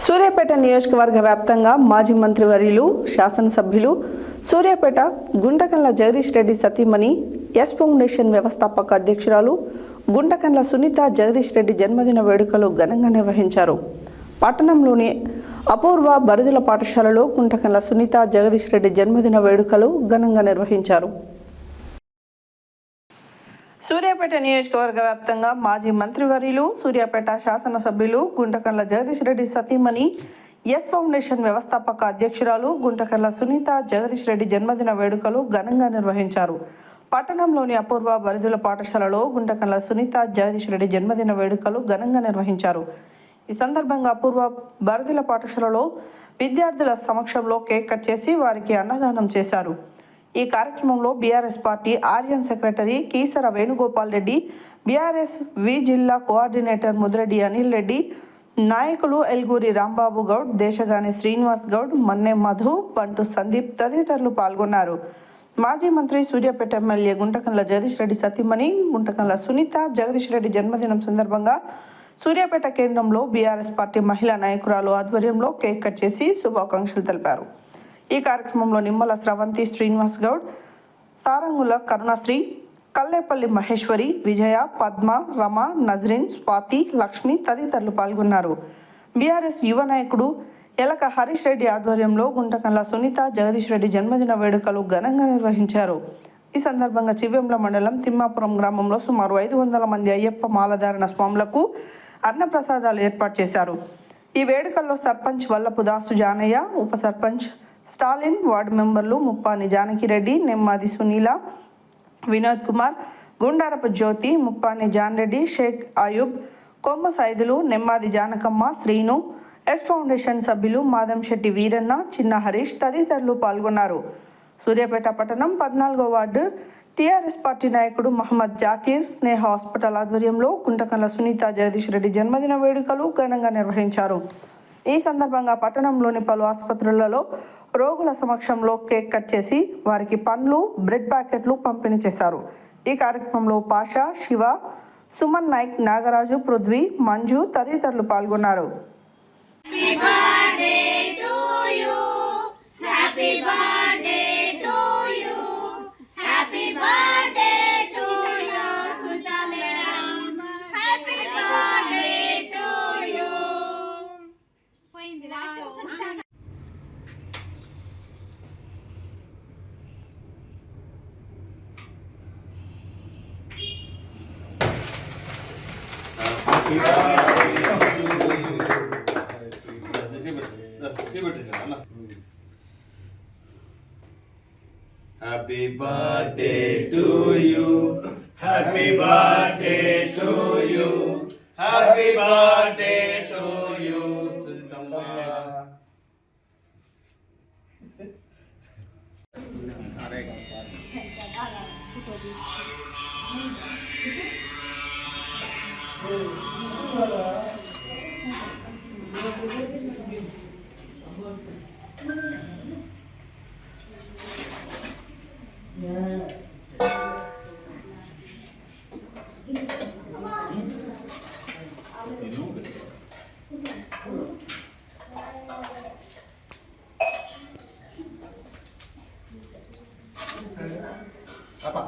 సూర్యాపేట నియోజకవర్గ వ్యాప్తంగా మాజీ మంత్రివర్యులు, శాసనసభ్యులు, సూర్యాపేట గుంటకండ్ల జగదీష్ రెడ్డి సతీమణి, ఎస్ ఫౌండేషన్ వ్యవస్థాపక అధ్యక్షురాలు గుంటకండ్ల సునీత జగదీష్ రెడ్డి జన్మదిన వేడుకలు ఘనంగా నిర్వహించారు. పట్టణంలోని అపూర్వ బరుదుల పాఠశాలలో గుంటకండ్ల సునీత జగదీష్ రెడ్డి జన్మదిన వేడుకలు ఘనంగా నిర్వహించారు. సూర్యాపేట నియోజకవర్గ వ్యాప్తంగా మాజీ మంత్రివర్యులు, సూర్యాపేట శాసనసభ్యులు గుంటకండ్ల జగదీష్ రెడ్డి సతీమణి, ఎస్ ఫౌండేషన్ వ్యవస్థాపక అధ్యక్షురాలు గుంటకండ్ల సునీత జగదీష్ రెడ్డి జన్మదిన వేడుకలు ఘనంగా నిర్వహించారు. పట్టణంలోని అపూర్వ బరుదుల పాఠశాలలో గుంటకండ్ల సునీత జగదీష్ రెడ్డి జన్మదిన వేడుకలు ఘనంగా నిర్వహించారు. ఈ సందర్భంగా అపూర్వ బరుదుల పాఠశాలలో విద్యార్థుల సమక్షంలో కేక్ కట్ చేసి వారికి అన్నదానం చేశారు. ఈ కార్యక్రమంలో బీఆర్ఎస్ పార్టీ ఆర్యన్ సెక్రటరీ కీసర వేణుగోపాల్ రెడ్డి, బీఆర్ఎస్ వి జిల్లా కోఆర్డినేటర్ ముదిరెడ్డి అనిల్ రెడ్డి, నాయకులు ఎల్గూరి రాంబాబు గౌడ్, దేశగాని శ్రీనివాస్ గౌడ్, మన్నె మధు, బంటు సందీప్ తదితరులు పాల్గొన్నారు. మాజీ మంత్రి సూర్యాపేట ఎమ్మెల్యే గుంటకండ్ల జగదీష్ రెడ్డి సతీమణి గుంటకండ్ల సునీత జగదీష్ రెడ్డి జన్మదినం సందర్భంగా సూర్యాపేట కేంద్రంలో బీఆర్ఎస్ పార్టీ మహిళా నాయకురాలు ఆధ్వర్యంలో కేక్ కట్ చేసి శుభాకాంక్షలు తెలిపారు. ఈ కార్యక్రమంలో నిమ్మల స్రవంతి శ్రీనివాస్ గౌడ్, సారంగుల కరుణశ్రీ, కల్లేపల్లి మహేశ్వరి, విజయ, పద్మ, రమ, నజరీన్, స్వాతి, లక్ష్మి తదితరులు పాల్గొన్నారు. బీఆర్ఎస్ యువ నాయకుడు ఎలక హరీష్ రెడ్డి ఆధ్వర్యంలో గుంటకండ్ల సునీత జగదీష్ రెడ్డి జన్మదిన వేడుకలు ఘనంగా నిర్వహించారు. ఈ సందర్భంగా చివ్వెంల మండలం తిమ్మాపురం గ్రామంలో సుమారు 500 మంది అయ్యప్ప మాలధారణ స్వాములకు అన్నప్రసాదాలు ఏర్పాటు చేశారు. ఈ వేడుకల్లో సర్పంచ్ వల్లపు దాసు జానయ్య, ఉప సర్పంచ్ స్టాలిన్, వార్డు మెంబర్లు ముప్పాని జానకిరెడ్డి, నెమ్మాది సునీల, వినోద్ కుమార్, గుండారపు జ్యోతి, ముప్పాని జాన్రెడ్డి, షేక్ అయూబ్, కొమ్మ సైదులు, నెమ్మాది జానకమ్మ, శ్రీను, ఎస్ ఫౌండేషన్ సభ్యులు మాదంశెట్టి వీరన్న, చిన్న హరీష్ తదితరులు పాల్గొన్నారు. సూర్యాపేట పట్టణం 14వ వార్డు టీఆర్ఎస్ పార్టీ నాయకుడు మహమ్మద్ జాకీర్ స్నేహ హాస్పిటల్ ఆధ్వర్యంలో గుంటకండ్ల సునీత జగదీష్ రెడ్డి జన్మదిన వేడుకలు ఘనంగా నిర్వహించారు. ఈ సందర్భంగా పట్టణంలోని పలు ఆసుపత్రులలో రోగుల సమక్షంలో కేక్ కట్ చేసి వారికి పండ్లు, బ్రెడ్ ప్యాకెట్లు పంపిణీ చేశారు. ఈ కార్యక్రమంలో పాషా, శివ, సుమన్ నాయక్, నాగరాజు, పృథ్వీ, మంజు తదితరులు పాల్గొన్నారు. Happy birthday to you. Happy birthday to you. Happy birthday to you. Sunitama. Apa?